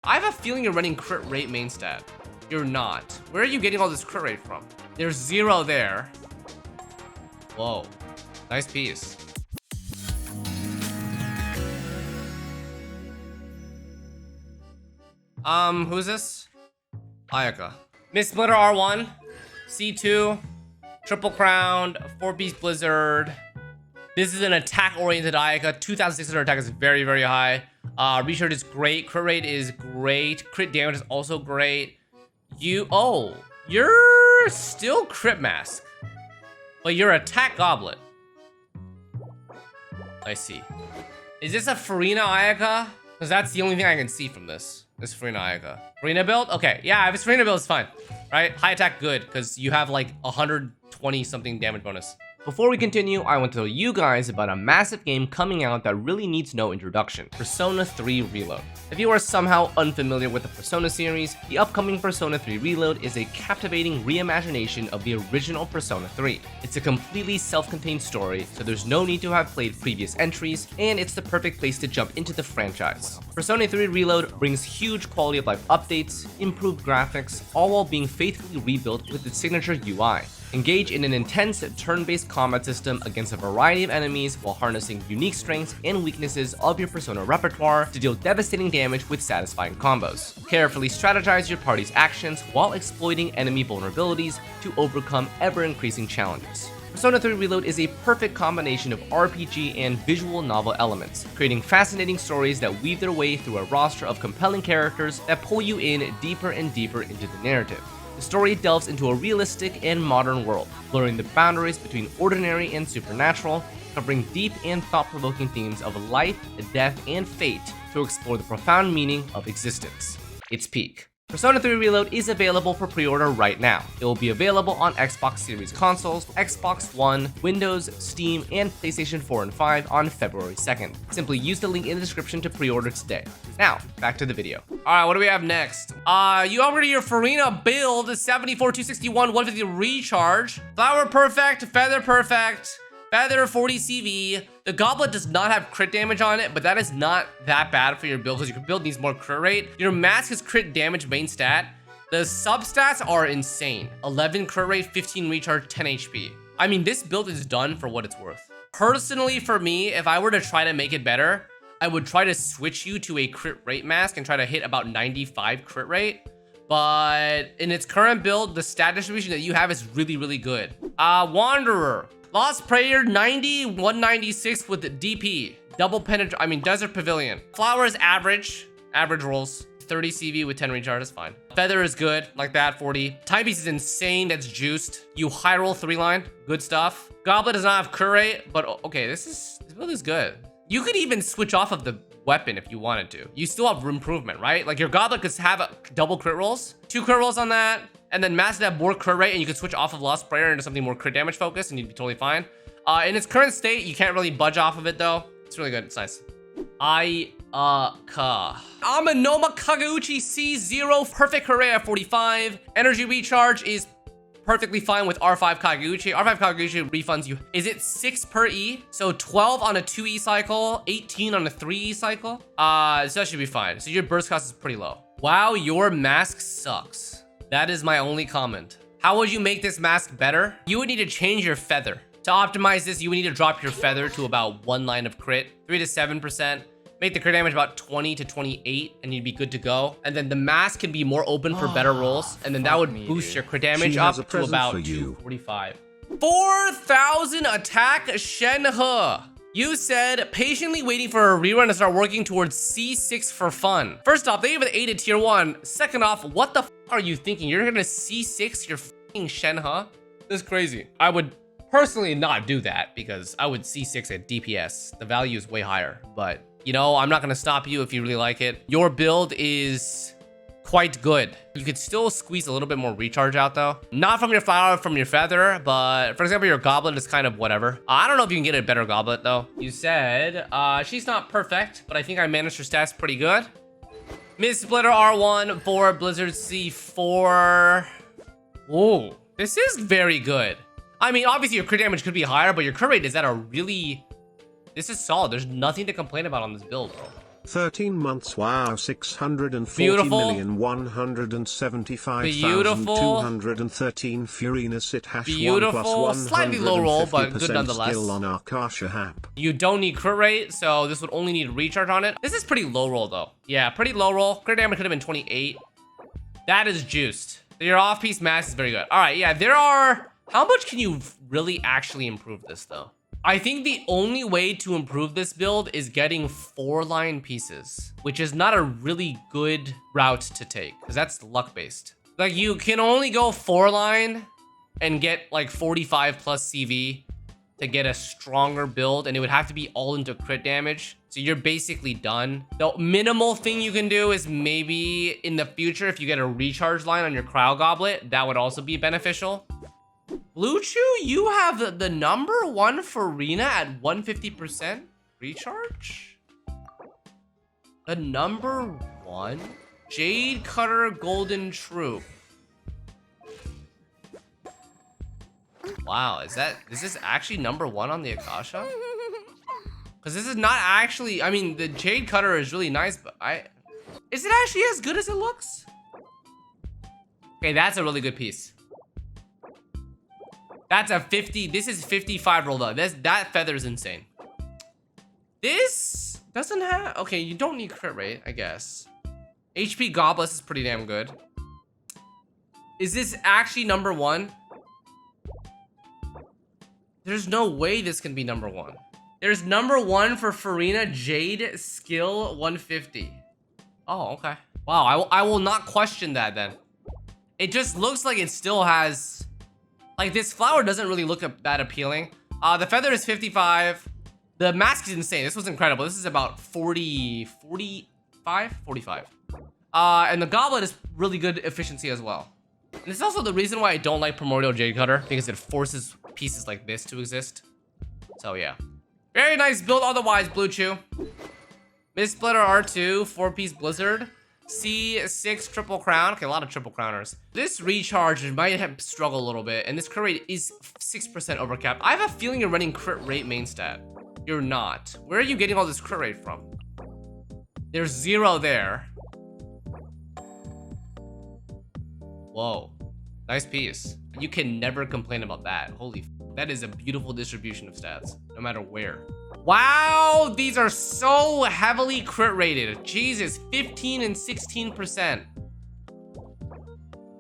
I have a feeling you're running crit rate main stat. You're not. Where are you getting all this crit rate from? There's 0 there. Whoa. Nice piece. Who's this? Ayaka. Miss Splitter R1. C2. Triple Crowned. 4-piece Blizzard. This is an attack-oriented Ayaka. 2,600 attack is very, very high. Recharge is great. Crit rate is great. Crit damage is also great. You're still crit mask, but you're attack goblet. I see. Is this a Farina Ayaka? Because that's the only thing I can see from this. This Farina Ayaka. Farina build? Okay, yeah, if it's Farina build, it's fine. Right? High attack, good, because you have like 120 something damage bonus. Before we continue, I want to tell you guys about a massive game coming out that really needs no introduction, Persona 3 Reload. If you are somehow unfamiliar with the Persona series, the upcoming Persona 3 Reload is a captivating reimagination of the original Persona 3. It's a completely self-contained story, so there's no need to have played previous entries, and it's the perfect place to jump into the franchise. Persona 3 Reload brings huge quality of life updates, improved graphics, all while being faithfully rebuilt with its signature UI. Engage in an intense turn-based combat system against a variety of enemies while harnessing unique strengths and weaknesses of your Persona repertoire to deal devastating damage with satisfying combos. Carefully strategize your party's actions while exploiting enemy vulnerabilities to overcome ever-increasing challenges. Persona 3 Reload is a perfect combination of RPG and visual novel elements, creating fascinating stories that weave their way through a roster of compelling characters that pull you in deeper and deeper into the narrative. The story delves into a realistic and modern world, blurring the boundaries between ordinary and supernatural, covering deep and thought-provoking themes of life, death, and fate to explore the profound meaning of existence. It's peak. Persona 3 Reload is available for pre-order right now. It will be available on Xbox Series consoles, Xbox One, Windows, Steam, and PlayStation 4 and 5 on February 2nd. Simply use the link in the description to pre-order today. Now, back to the video. Alright, what do we have next? You upgraded your Farina build, 74, 261, 150 recharge. Flower perfect, feather perfect. Feather 40 CV. The goblet does not have crit damage on it, but that is not that bad for your build because your build needs more crit rate. Your mask is crit damage main stat. The substats are insane. 11 crit rate, 15 recharge, 10 HP. I mean, this build is done for what it's worth. Personally, for me, if I were to try to make it better, I would try to switch you to a crit rate mask and try to hit about 95 crit rate. But in its current build, the stat distribution that you have is really, really good. Wanderer. Lost Prayer 90, 196 with DP. Desert Pavilion. Flower is average rolls. 30 CV with 10 recharge is fine. Feather is good, like that, 40. Timepiece is insane, that's juiced. You high roll 3-line, good stuff. Goblet does not have crit rate, but okay, this build is good. You could even switch off of the weapon if you wanted to. You still have improvement, right? Like your goblet could have double crit rolls, 2 crit rolls on that, and then mask that more crit rate, and you could switch off of Lost Prayer into something more crit damage focused, and you'd be totally fine. In its current state, you can't really budge off of it though. It's really good. It's nice. Ayaka. Amanoma Kageuchi C0, perfect hooray at 45. Energy recharge is perfectly fine with R5 Kageuchi. R5 Kageuchi refunds you. Is it 6 per E? So 12 on a 2E cycle, 18 on a 3E cycle. So that should be fine. So your burst cost is pretty low. Wow, your mask sucks. That is my only comment. How would you make this mask better? You would need to change your feather. To optimize this, you would need to drop your feather to about 1 line of crit, 3 to 7%. Make the crit damage about 20 to 28, and you'd be good to go. And then the mask can be more open for better rolls, and then that would boost your crit damage up to about 245. 4,000 attack Shenhe. You said patiently waiting for a rerun to start working towards C6 for fun. First off, they gave it 8 at tier 1. Second off, what the f are you thinking? You're gonna C6 your f***ing Shenhe? This is crazy. I would personally not do that because I would C6 at DPS. The value is way higher, but you know, I'm not gonna stop you if you really like it. Your build is quite good. You could still squeeze a little bit more recharge out though. Not from your flower, from your feather, but for example, your goblet is kind of whatever. I don't know if you can get a better goblet though. You said, she's not perfect, but I think I managed her stats pretty good. Miss Splitter R1 for Blizzard C4. Whoa, this is very good. I mean, obviously your crit damage could be higher, but your crit rate is at a really... This is solid. There's nothing to complain about on this build, bro. 13 months. Wow. Beautiful. 640,175,213 Furina sit hash Beautiful. 1 plus Slightly low roll, but good 150% nonetheless. skill on Akasha Hap. You don't need crit rate, so this would only need recharge on it. This is pretty low roll though. Yeah, pretty low roll. Crit damage could have been 28. That is juiced. Your off-piece mass is very good. All right, yeah, there are... How much can you really actually improve this though? I think the only way to improve this build is getting 4-line pieces, which is not a really good route to take because that's luck-based. Like you can only go 4-line and get like 45 plus CV to get a stronger build, and it would have to be all into crit damage. So you're basically done. The minimal thing you can do is maybe in the future, if you get a recharge line on your Cryo Goblet, that would also be beneficial. Blue Chew, you have the number 1 Furina at 150% recharge? The number 1? Jade Cutter Golden Troop. Wow, is this actually number 1 on the Akasha? Because this is not actually, I mean, the Jade Cutter is really nice, but is it actually as good as it looks? Okay, that's a really good piece. That's a 50, this is 55 rolled up. That feather is insane. This doesn't have, okay, you don't need crit rate, I guess. HP Gobless is pretty damn good. Is this actually number 1? There's no way this can be number 1. There's number 1 for Furina Jade Skill 150. Oh, okay. Wow, I will not question that then. It just looks like it still has... Like, this flower doesn't really look that appealing. The feather is 55. The mask is insane. This was incredible. This is about 45? And the goblet is really good efficiency as well. And it's also the reason why I don't like Primordial Jade Cutter, because it forces pieces like this to exist. So, yeah. Very nice build otherwise, Blue Chew. Mist Splitter R2, 4-piece Blizzard. C6 triple crown. Okay, a lot of triple crowners. This recharge might have struggled a little bit, and this crit rate is 6% overcapped. I have a feeling you're running crit rate main stat. You're not. Where are you getting all this crit rate from? There's 0 there. Whoa. Nice piece. You can never complain about that. Holy f, that is a beautiful distribution of stats, no matter where. Wow, these are so heavily crit rated. Jesus, 15 and 16%.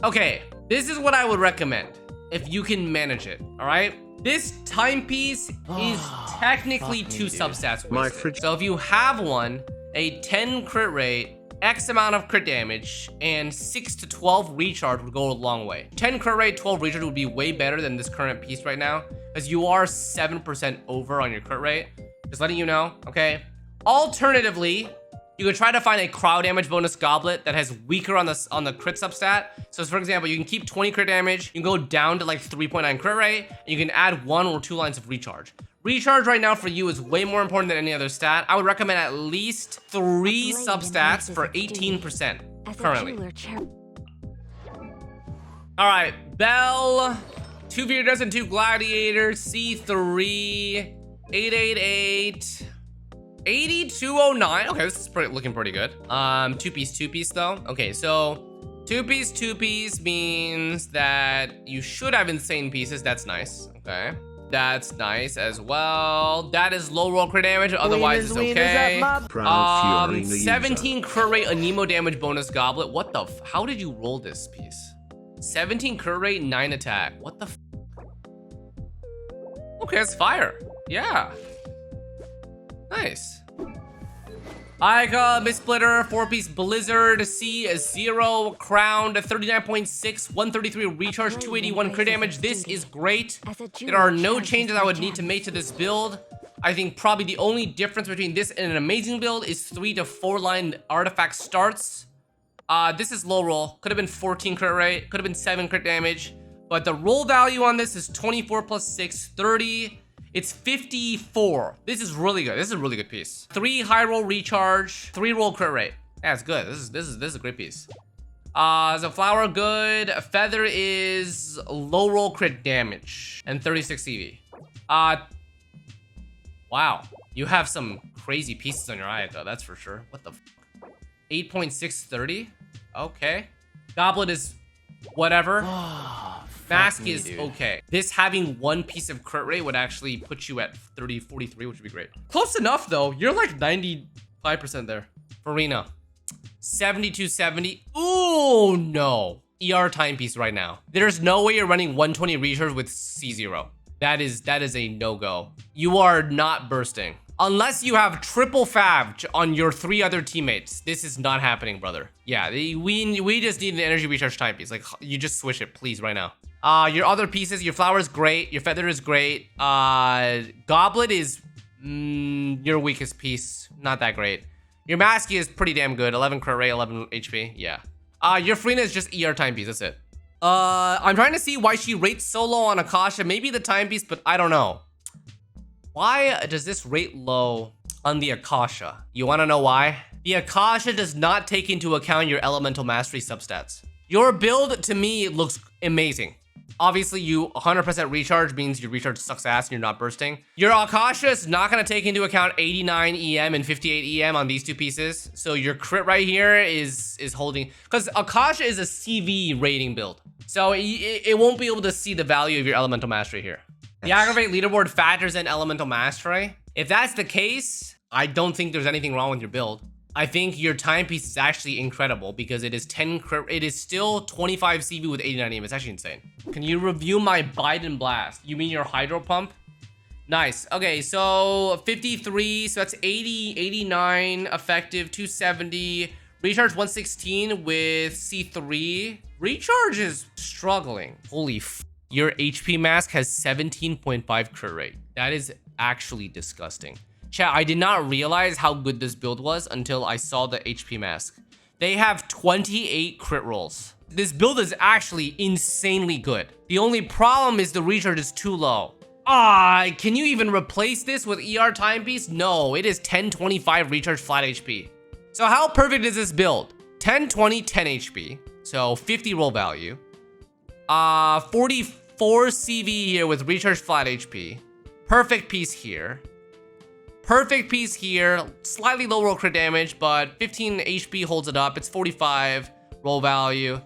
Okay, this is what I would recommend if you can manage it, all right? This timepiece is technically 2 substats wasted. So if you have one, a 10 crit rate, X amount of crit damage, and 6 to 12 recharge would go a long way. 10 crit rate, 12 recharge would be way better than this current piece right now, because you are 7% over on your crit rate. Just letting you know, okay? Alternatively, you could try to find a crowd damage bonus goblet that has weaker on the crit substat. So for example, you can keep 20 crit damage, you can go down to like 3.9 crit rate, and you can add 1 or 2 lines of recharge. Recharge right now for you is way more important than any other stat. I would recommend at least 3 substats for 18% currently. All right, Bell, 2 Veers and 2 Gladiators, C3, 888, 8209. Okay, this is looking pretty good. 2-piece though. Okay, so 2-piece means that you should have insane pieces. That's nice. Okay. That's nice as well. That is low roll crit damage, otherwise it's okay. 17 crit rate Anemo damage bonus goblet. What the f, how did you roll this piece? 17 crit rate, 9 attack. What the f? Okay, it's fire. Yeah. Nice. Ayaka, Mist Splitter, 4-piece Blizzard, C0, Crowned, 39.6, 133 recharge, 281 crit damage. This is great. There are no changes I would need to make to this build. I think probably the only difference between this and an amazing build is 3 to 4 line artifact starts. This is low roll. Could have been 14 crit rate, could have been 7 crit damage. But the roll value on this is 24 plus 6, 30. It's 54. This is really good. This is a really good piece. 3 high roll recharge, 3 roll crit rate. Yeah, it's good. This is a great piece. So flower good. Feather is low roll crit damage and 36 CV. Wow. You have some crazy pieces on your Ayaka, that's for sure. What the f? 8.630? Okay. Goblet is whatever. Mask is okay. This having one piece of crit rate would actually put you at 30-43, which would be great. Close enough though. You're like 95% there. Farina. 7270. Ooh, no. ER timepiece right now. There's no way you're running 120 recharge with C0. That is a no-go. You are not bursting. Unless you have triple fav on your 3 other teammates. This is not happening, brother. Yeah, we just need an energy recharge timepiece. Like, you just switch it, please, right now. Your other pieces, your flower is great. Your feather is great. Goblet is your weakest piece. Not that great. Your Masky is pretty damn good. 11 crit rate, 11 HP. Yeah. Your Frina is just ER timepiece. That's it. I'm trying to see why she rates so low on Akasha. Maybe the timepiece, but I don't know. Why does this rate low on the Akasha? You want to know why? The Akasha does not take into account your elemental mastery substats. Your build, to me, looks amazing. Obviously, you 100% recharge means your recharge sucks ass and you're not bursting. Your Akasha is not going to take into account 89 EM and 58 EM on these 2 pieces. So your crit right here is holding, because Akasha is a CV rating build. So it won't be able to see the value of your elemental mastery here. The aggravate leaderboard factors in elemental mastery. If that's the case, I don't think there's anything wrong with your build. I think your timepiece is actually incredible because it is 10 crit, it is still 25 CV with 89 EM. It's actually insane. Can you review my Biden blast? You mean your hydro pump? Nice. Okay, so 53, so that's 80, 89 effective, 270. Recharge 116 with C3. Recharge is struggling. Holy f. Your HP mask has 17.5 crit rate. That is actually disgusting. Chat, I did not realize how good this build was until I saw the HP mask. They have 28 crit rolls. This build is actually insanely good. The only problem is the recharge is too low. Can you even replace this with ER timepiece? No, it is 1025 recharge flat HP. So how perfect is this build? 1020, 10 HP. So 50 roll value. 44 CV here with recharge flat HP. Perfect piece here. Perfect piece here, slightly low roll crit damage, but 15 HP holds it up. It's 45 roll value.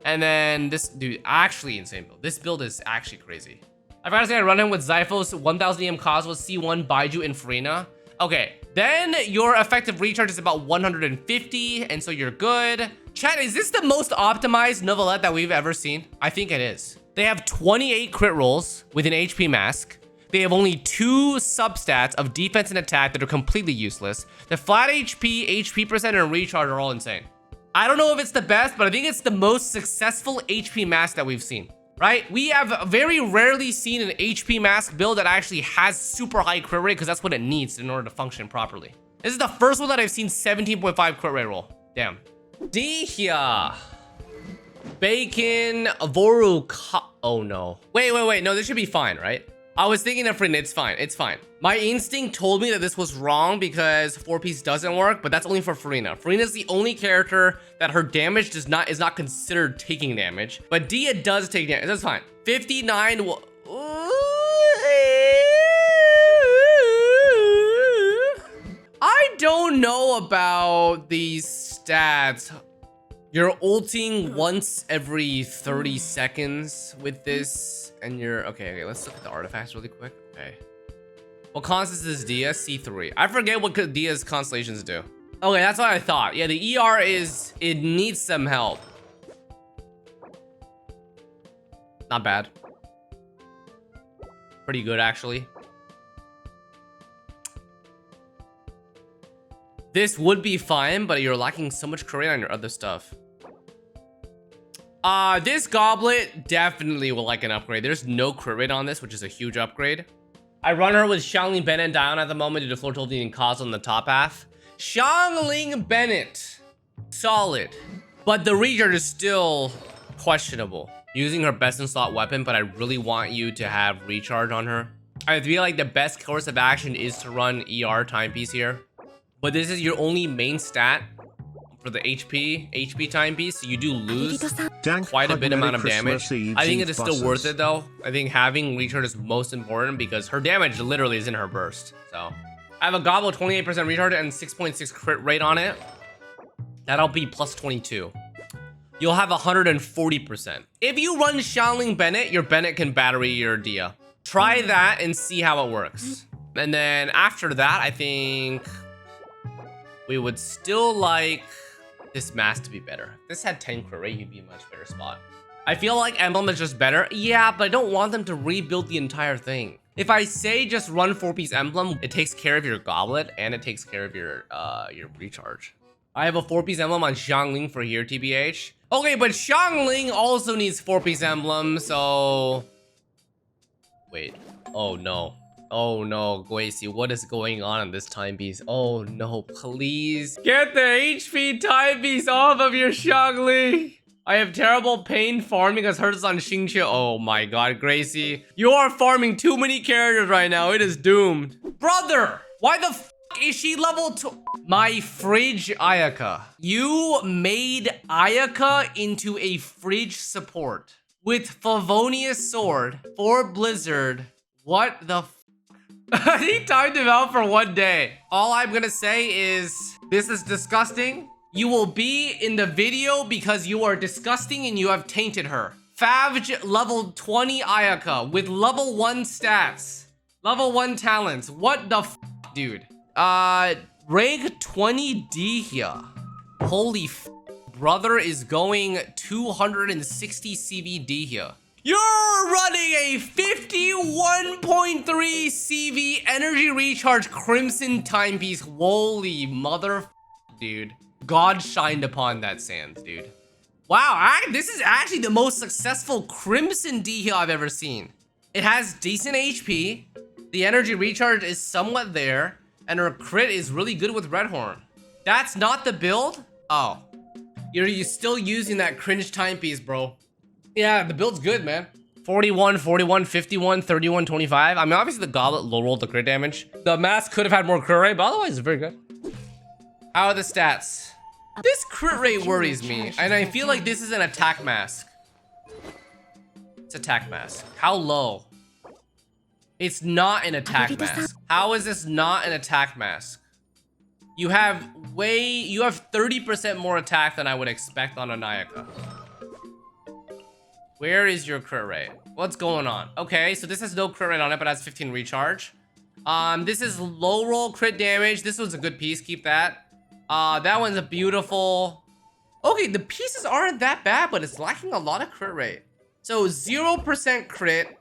And then this dude, actually insane build. This build is actually crazy. I forgot to say I run him with Zyphos, 1000 EM Cosmos, C1, Baiju, and Farina. Okay, then your effective recharge is about 150, and so you're good. Chat, is this the most optimized Novelette that we've ever seen? I think it is. They have 28 crit rolls with an HP mask. They have only 2 substats of defense and attack that are completely useless. The flat HP, HP percent, and recharge are all insane. I don't know if it's the best, but I think it's the most successful HP mask that we've seen, right? We have very rarely seen an HP mask build that actually has super high crit rate because that's what it needs in order to function properly. This is the first one that I've seen 17.5 crit rate roll. Damn. Dihya. Bacon, Avoru, oh no. Wait, no, this should be fine, right? I was thinking of Frin, it's fine. My instinct told me that this was wrong because 4-piece doesn't work, but that's only for Farina. Farina is the only character that her damage is not considered taking damage, but Dia does take damage. That's fine. 59 will... I don't know about these stats. You're ulting once every 30 seconds with this, and you're... Okay, let's look at the artifacts really quick. Okay. What constants is Dia? C3. I forget what Dia's constellations do. Okay, that's what I thought. Yeah, the ER is... It needs some help. Not bad. Pretty good, actually. This would be fine, but you're lacking so much crit on your other stuff. This goblet definitely will like an upgrade. There's no crit rate on this, which is a huge upgrade. I run her with Xiangling Bennett down at the moment due to floor tilting and cause on the top half. Xiangling Bennett, solid, but the recharge is still questionable. Using her best in slot weapon, but I really want you to have recharge on her. I feel like the best course of action is to run ER timepiece here, but this is your only main stat for the HP timepiece, so you do lose quite a bit amount of damage. I think it is still worth it though. I think having recharge is most important because her damage literally is in her burst. So I have a gobble 28% recharge and 6.6 crit rate on it. That'll be plus 22. You'll have 140%. If you run Xiangling Bennett, your Bennett can battery your Dia. Try that and see how it works. And then after that, I think we would still like this mask to be better. If this had 10 crit rate, you'd be in a much better spot. I feel like Emblem is just better. Yeah, but I don't want them to rebuild the entire thing. If I say just run 4-piece Emblem, it takes care of your goblet and it takes care of your recharge. I have a 4-piece Emblem on Xiangling for here, TBH. Okay, but Xiangling also needs 4-piece Emblem, so... Wait. Oh, no. Oh, no, Guacy, what is going on in this timepiece? Oh, no, please. Get the HP timepiece off of your Xiangling. I have terrible pain farming as hurts on Xingqiu. Oh, my God, Gracie. You are farming too many characters right now. It is doomed. Brother, why the f is she level 2? My fridge Ayaka. You made Ayaka into a fridge support with Favonius Sword for Blizzard. What the f? He timed him out for 1 day. All I'm gonna say is, this is disgusting. You will be in the video because you are disgusting and you have tainted her. Favj level 20 Ayaka with level 1 stats. Level 1 talents. What the f, dude? Rank 20 Dihya. Holy f, brother is going 260 CV Dihya. You're running a 51.3 CV energy recharge Crimson timepiece. Holy mother f, dude. God shined upon that Sans, dude. Wow, this is actually the most successful Crimson Dihya I've ever seen. It has decent HP. The energy recharge is somewhat there. And her crit is really good with Redhorn. That's not the build? Oh. You're still using that cringe timepiece, bro. Yeah, the build's good, man. 41, 41, 51, 31, 25. I mean, obviously the goblet low rolled the crit damage. The mask could have had more crit rate, but otherwise it's very good. How are the stats? This crit rate worries me, and I feel like this is an attack mask. It's attack mask. How low? It's not an attack mask. How is this not an attack mask? You have 30% more attack than I would expect on an Ayaka. Where is your crit rate? What's going on? Okay, so this has no crit rate on it, but has 15 recharge. This is low roll crit damage. This was a good piece, keep that. That one's a beautiful... Okay, the pieces aren't that bad, but it's lacking a lot of crit rate. So 0% crit,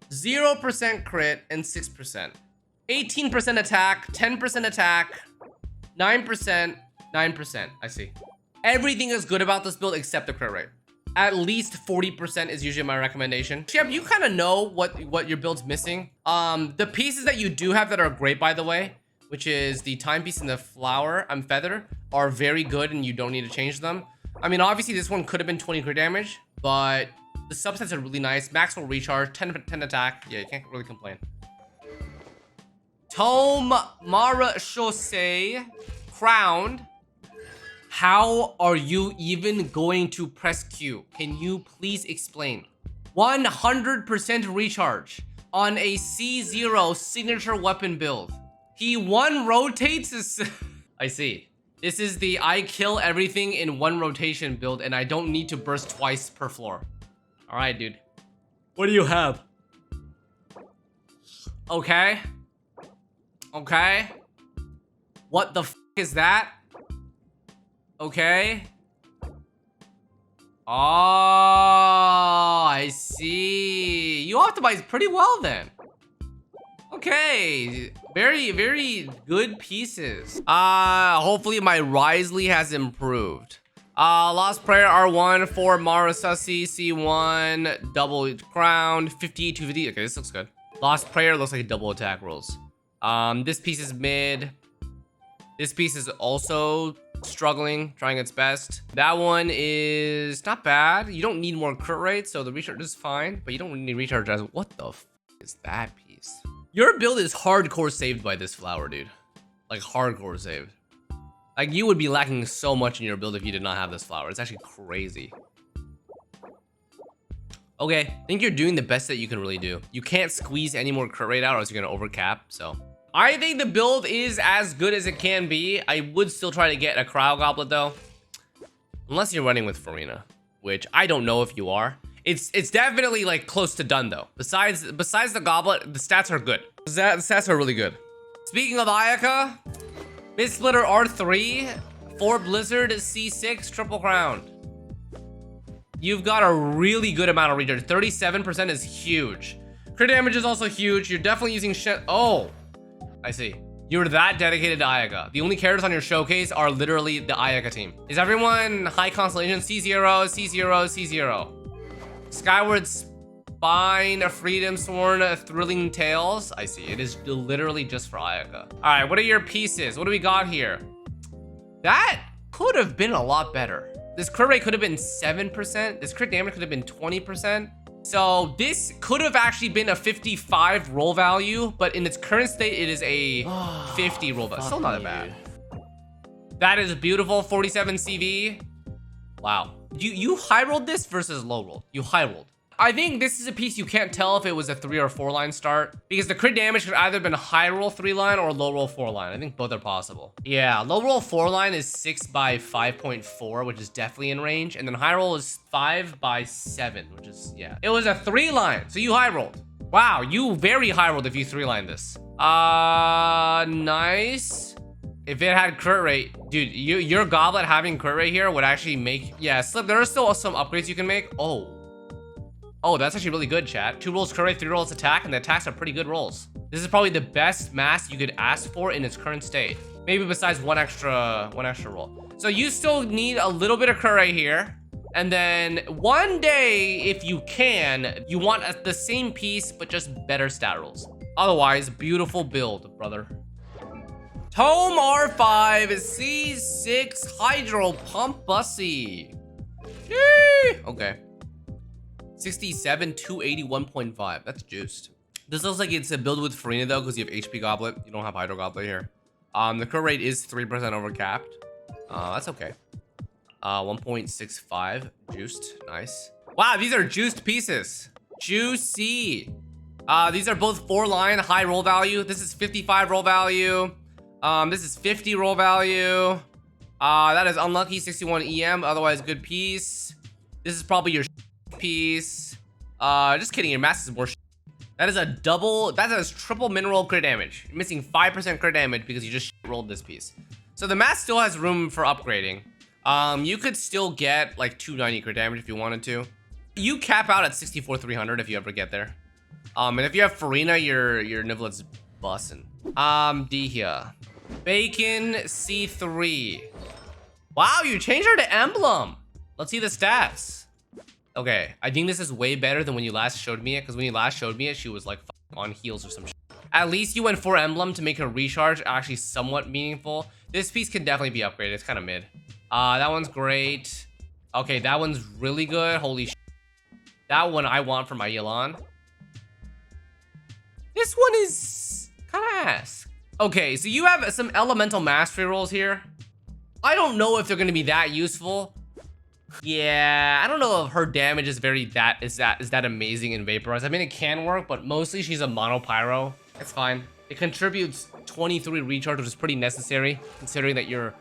0% crit, and 6%. 18% attack, 10% attack, 9%, 9%. I see. Everything is good about this build except the crit rate. At least 40% is usually my recommendation. Shep, you kind of know what your build's missing. The pieces that you do have that are great, by the way, which is the timepiece and the flower, feather, are very good and you don't need to change them. I mean, obviously this one could have been 20 crit damage, but the subsets are really nice. Maximum recharge, 10 attack. Yeah, you can't really complain. Tome Mara Shosei, crowned. How are you even going to press Q? Can you please explain? 100% recharge on a C0 signature weapon build. He one rotates his... I see. This is the I kill everything in one rotation build and I don't need to burst twice per floor. All right, dude. What do you have? Okay. Okay. What the f is that? Okay. Oh, I see. You optimized pretty well then. Okay. Very, very good pieces. Hopefully my Risley has improved. Lost Prayer R1 for Marasasi C1 double crown 58 250. Okay, this looks good. Lost Prayer looks like double attack rolls. This piece is mid. This piece is also struggling, trying its best. That one is not bad. You don't need more crit rate, so the recharge is fine, but you don't need recharge as what the f is that piece? Your build is hardcore saved by this flower, dude. Like hardcore saved. Like you would be lacking so much in your build if you did not have this flower. It's actually crazy. Okay, I think you're doing the best that you can really do. You can't squeeze any more crit rate out or else you're gonna overcap, so. I think the build is as good as it can be. I would still try to get a Cryo Goblet though. Unless you're running with Farina, which I don't know if you are. It's definitely like close to done though. Besides the Goblet, the stats are good. The stats are really good. Speaking of Ayaka, Mid Splitter R3, 4 Blizzard, C6, Triple Crown. You've got a really good amount of recharge. 37% is huge. Crit damage is also huge. You're definitely using shit. Oh, I see. You're that dedicated to Ayaka. The only characters on your showcase are literally the Ayaka team. Is everyone high constellation? C0, C0, C0. Skyward Spine, a Freedom Sworn, a Thrilling Tales. I see. It is literally just for Ayaka. All right, what are your pieces? What do we got here? That could have been a lot better. This crit rate could have been 7%. This crit damage could have been 20%. So this could have actually been a 55 roll value, but in its current state, it is a 50 roll value. Still not that bad. That is beautiful. 47 CV. Wow. You high rolled this versus low rolled. You high rolled. I think this is a piece you can't tell if it was a 3 or 4 line start because the crit damage could either been a high roll 3 line or low roll 4 line. I think both are possible. Yeah, low roll 4 line is 6 by 5.4, which is definitely in range. And then high roll is 5 by 7, which is, yeah. It was a 3 line, so you high rolled. Wow, you very high rolled if you 3 line this. Nice. If it had crit rate, dude, your Goblet having crit rate here would actually make, yeah, Slip, there are still some upgrades you can make. Oh, that's actually really good, chat. 2 rolls crit rate, 3 rolls attack, and the attacks are pretty good rolls. This is probably the best mass you could ask for in its current state. Maybe besides one extra roll. So you still need a little bit of crit rate here. And then one day, if you can, you want the same piece, but just better stat rolls. Otherwise, beautiful build, brother. Tome R5 is C6 Hydro Pump Bussy. Yay! Okay. 67, 281.5. That's juiced. This looks like it's a build with Farina though, because you have HP Goblet. You don't have Hydro Goblet here. The crit rate is 3% overcapped. That's okay. 1.65 juiced. Nice. Wow, these are juiced pieces. Juicy. These are both 4 line high roll value. This is 55 roll value. This is 50 roll value. That is unlucky 61 EM. Otherwise, good piece. This is probably your piece. Just kidding. Your mass is more. That is a double. That is triple mineral crit damage. You're missing 5% crit damage because you just rolled this piece. So the mass still has room for upgrading. You could still get like 290 crit damage if you wanted to. You cap out at 64,300 if you ever get there. And if you have Farina, your Nivelet's bussin'. D here. Bacon C3. Wow, you changed her to Emblem. Let's see the stats. Okay, I think this is way better than when you last showed me it, because when you last showed me it, she was like on heals or some shit. At least you went for Emblem to make her recharge actually somewhat meaningful. This piece can definitely be upgraded. It's kind of mid. That one's great. Okay, that one's really good. Holy shit. That one I want for my Yelan. This one is kind of ass. Okay, so you have some elemental mastery rolls here. I don't know if they're going to be that useful. Yeah, I don't know if her damage is that amazing in Vaporize. I mean, it can work, but mostly she's a mono pyro. It's fine. It contributes 23 recharge, which is pretty necessary, considering that you're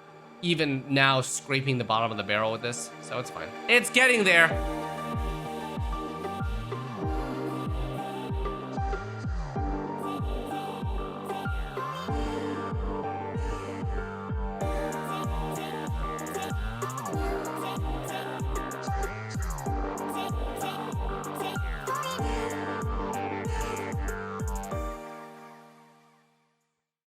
even now scraping the bottom of the barrel with this. So it's fine. It's getting there.